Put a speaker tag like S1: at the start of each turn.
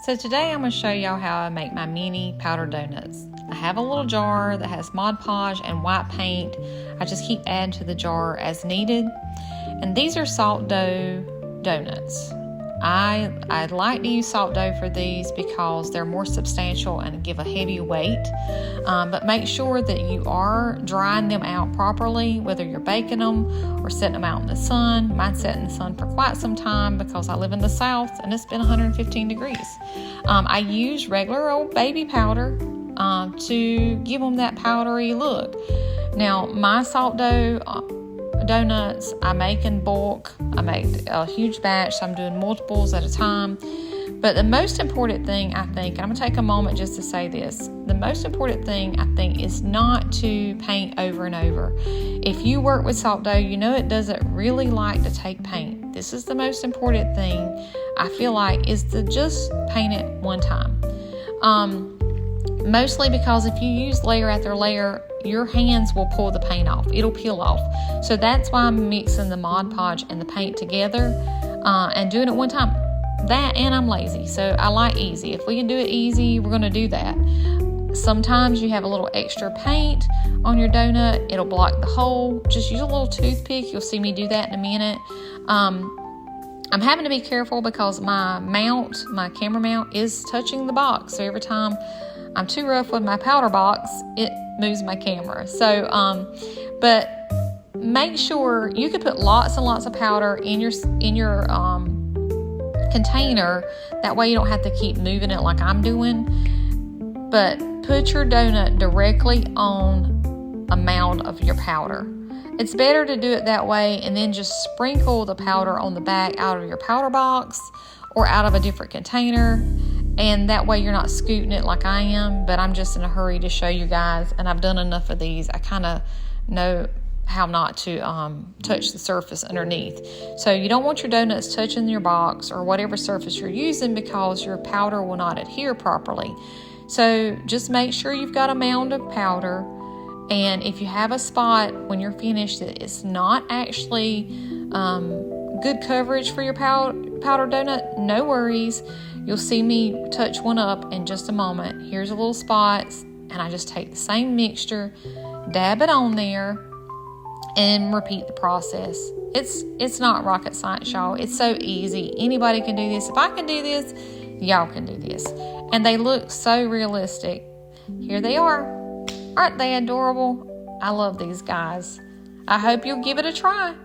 S1: So today I'm going to show y'all how I make my mini powder donuts. I have a little jar that has Mod Podge and white paint. I just keep adding to the jar as needed. And these are salt dough donuts. I like to use salt dough for these because they're more substantial and give a heavy weight. But make sure that you are drying them out properly, whether you're baking them or setting them out in the sun. Mine's set in the sun for quite some time because I live in the South and it's been 115 degrees. I use regular old baby powder to give them that powdery look. Now, my salt dough donuts I make in bulk. I make a huge batch, so I'm doing multiples at a time. But the most important thing, I think, and I'm going to take a moment just to say this, the most important thing, I think, is not to paint over and over. If you work with salt dough, you know it doesn't really like to take paint. This is the most important thing, I feel like, is to just paint it one time. Mostly because if you use layer after layer, your hands will pull the paint off. It'll peel off. So that's why I'm mixing the Mod Podge and the paint together and doing it one time. That, and I'm lazy, so I like easy. If we can do it easy, we're going to do that. Sometimes you have a little extra paint on your donut. It'll block the hole. Just use a little toothpick. You'll see me do that in a minute. I'm having to be careful because my camera mount is touching the box. So every time I'm too rough with my powder box, it moves my camera. So, but make sure you could put lots and lots of powder in your container. That way you don't have to keep moving it like I'm doing. But put your donut directly on a mound of your powder. It's better to do it that way and then just sprinkle the powder on the back out of your powder box or out of a different container. And that way you're not scooting it like I am, but I'm just in a hurry to show you guys. And I've done enough of these. I kind of know how not to touch the surface underneath. So you don't want your donuts touching your box or whatever surface you're using because your powder will not adhere properly. So just make sure you've got a mound of powder. And if you have a spot when you're finished that it's not actually good coverage for your powder donut, no worries. You'll see me touch one up in just a moment. Here's a little spot, and I just take the same mixture, dab it on there, and repeat the process. It's not rocket science, y'all. It's so easy. Anybody can do this. If I can do this, y'all can do this. And they look so realistic. Here they are. Aren't they adorable? I love these guys. I hope you'll give it a try.